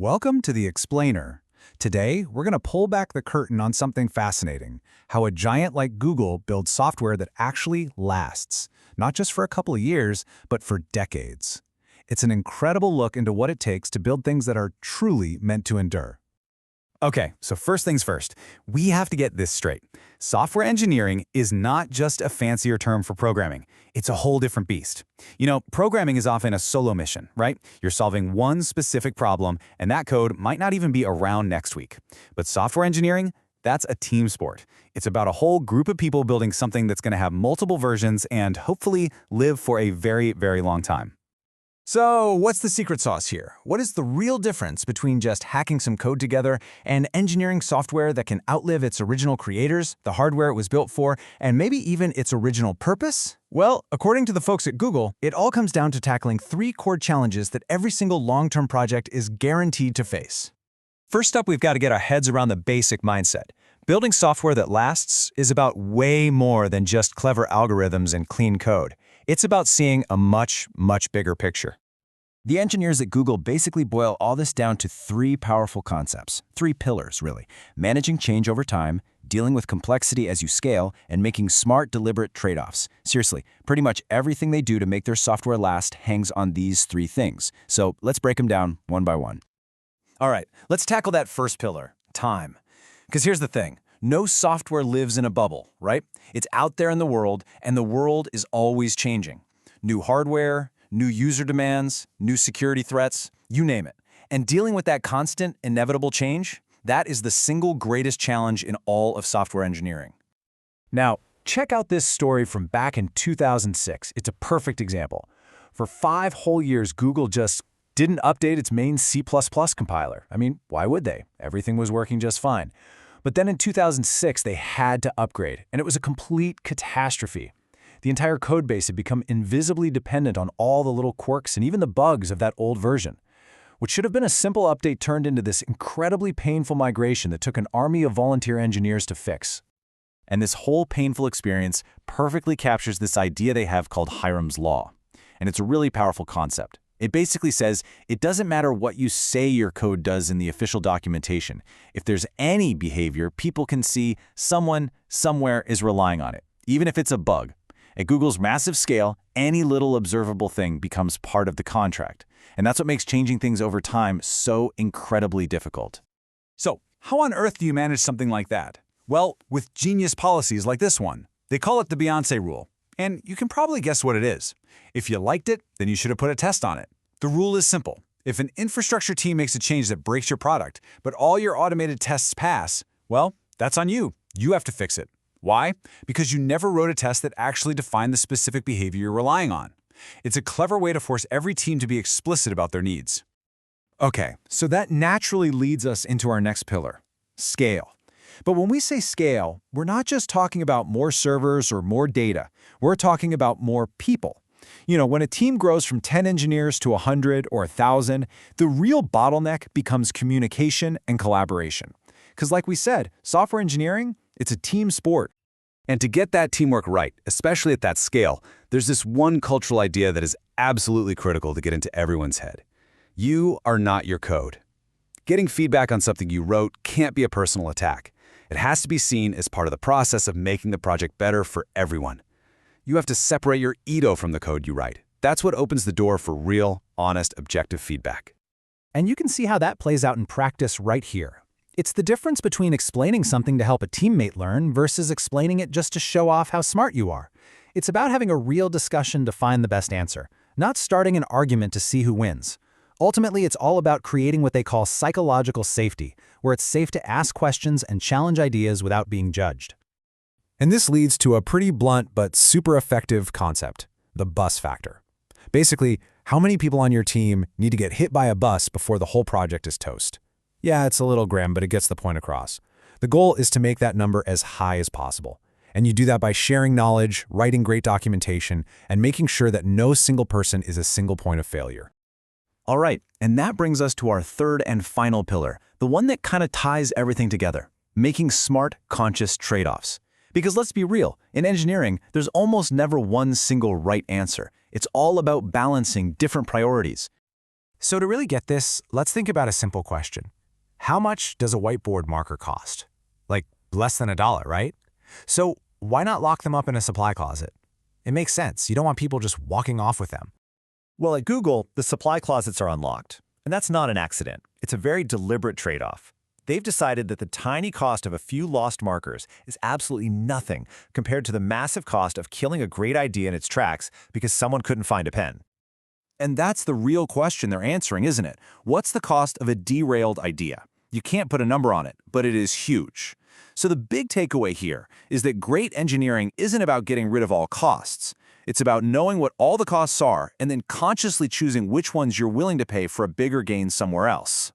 Welcome to The Explainer. Today, we're going to pull back the curtain on something fascinating, how a giant like Google builds software that actually lasts, not just for a couple of years, but for decades. It's an incredible look into what it takes to build things that are truly meant to endure. Okay, so first things first, we have to get this straight. Software engineering is not just a fancier term for programming. It's a whole different beast. You know, programming is often a solo mission, right? You're solving one specific problem, and that code might not even be around next week. But software engineering, that's a team sport. It's about a whole group of people building something that's going to have multiple versions and hopefully live for a very, very long time. So, what's the secret sauce here? What is the real difference between just hacking some code together and engineering software that can outlive its original creators, the hardware it was built for, and maybe even its original purpose? Well, according to the folks at Google, it all comes down to tackling three core challenges that every single long-term project is guaranteed to face. First up, we've got to get our heads around the basic mindset. Building software that lasts is about way more than just clever algorithms and clean code. It's about seeing a much bigger picture. The engineers at Google basically boil all this down to three powerful concepts, three pillars, really. Managing change over time, dealing with complexity as you scale, and making smart, deliberate trade-offs. Seriously, pretty much everything they do to make their software last hangs on these three things. So let's break them down one by one. All right, let's tackle that first pillar, time. Because here's the thing. No software lives in a bubble, right? It's out there in the world, and the world is always changing. New hardware, new user demands, new security threats, you name it. And dealing with that constant, inevitable change, that is the single greatest challenge in all of software engineering. Now, check out this story from back in 2006. It's a perfect example. For 5 whole years, Google just didn't update its main C++ compiler. I mean, why would they? Everything was working just fine. But then in 2006, they had to upgrade, and it was a complete catastrophe. The entire codebase had become invisibly dependent on all the little quirks and even the bugs of that old version. What should have been a simple update turned into this incredibly painful migration that took an army of volunteer engineers to fix. And this whole painful experience perfectly captures this idea they have called Hyrum's Law. And it's a really powerful concept. It basically says it doesn't matter what you say your code does in the official documentation. If there's any behavior, people can see someone, somewhere is relying on it, even if it's a bug. At Google's massive scale, any little observable thing becomes part of the contract. And that's what makes changing things over time so incredibly difficult. So, how on earth do you manage something like that? Well, with genius policies like this one. They call it the Beyoncé rule. And you can probably guess what it is. If you liked it, then you should have put a test on it. The rule is simple. If an infrastructure team makes a change that breaks your product, but all your automated tests pass, well, that's on you. You have to fix it. Why? Because you never wrote a test that actually defined the specific behavior you're relying on. It's a clever way to force every team to be explicit about their needs. Okay, so that naturally leads us into our next pillar, scale. But when we say scale, we're not just talking about more servers or more data. We're talking about more people. You know, when a team grows from 10 engineers to 100 or 1,000, the real bottleneck becomes communication and collaboration. Because like we said, software engineering, it's a team sport. And to get that teamwork right, especially at that scale, there's this one cultural idea that is absolutely critical to get into everyone's head. You are not your code. Getting feedback on something you wrote can't be a personal attack. It has to be seen as part of the process of making the project better for everyone. You have to separate your ego from the code you write. That's what opens the door for real, honest, objective feedback. And you can see how that plays out in practice right here. It's the difference between explaining something to help a teammate learn versus explaining it just to show off how smart you are. It's about having a real discussion to find the best answer, not starting an argument to see who wins. Ultimately, it's all about creating what they call psychological safety, where it's safe to ask questions and challenge ideas without being judged. And this leads to a pretty blunt but super effective concept, the bus factor. Basically, how many people on your team need to get hit by a bus before the whole project is toast? Yeah, it's a little grim, but it gets the point across. The goal is to make that number as high as possible. And you do that by sharing knowledge, writing great documentation, and making sure that no single person is a single point of failure. All right, and that brings us to our third and final pillar, the one that kind of ties everything together, making smart, conscious trade-offs. Because let's be real, in engineering, there's almost never one single right answer. It's all about balancing different priorities. So to really get this, let's think about a simple question. How much does a whiteboard marker cost? Like less than $1, right? So why not lock them up in a supply closet? It makes sense. You don't want people just walking off with them. Well, at Google, the supply closets are unlocked. And that's not an accident. It's a very deliberate trade-off. They've decided that the tiny cost of a few lost markers is absolutely nothing compared to the massive cost of killing a great idea in its tracks because someone couldn't find a pen. And that's the real question they're answering, isn't it? What's the cost of a derailed idea? You can't put a number on it, but it is huge. So the big takeaway here is that great engineering isn't about getting rid of all costs. It's about knowing what all the costs are and then consciously choosing which ones you're willing to pay for a bigger gain somewhere else.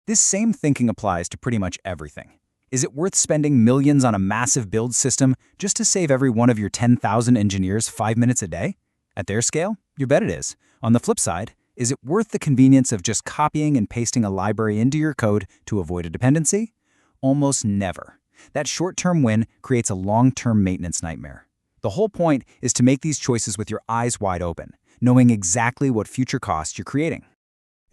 This same thinking applies to pretty much everything. Is it worth spending millions on a massive build system just to save every one of your 10,000 engineers 5 minutes a day? At their scale, you bet it is. On the flip side, is it worth the convenience of just copying and pasting a library into your code to avoid a dependency? Almost never. That short-term win creates a long-term maintenance nightmare. The whole point is to make these choices with your eyes wide open, knowing exactly what future costs you're creating.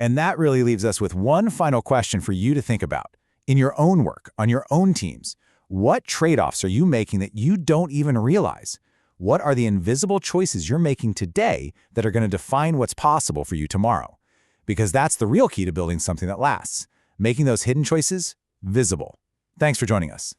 And that really leaves us with one final question for you to think about. In your own work, on your own teams, what trade-offs are you making that you don't even realize? What are the invisible choices you're making today that are going to define what's possible for you tomorrow? Because that's the real key to building something that lasts, making those hidden choices visible. Thanks for joining us.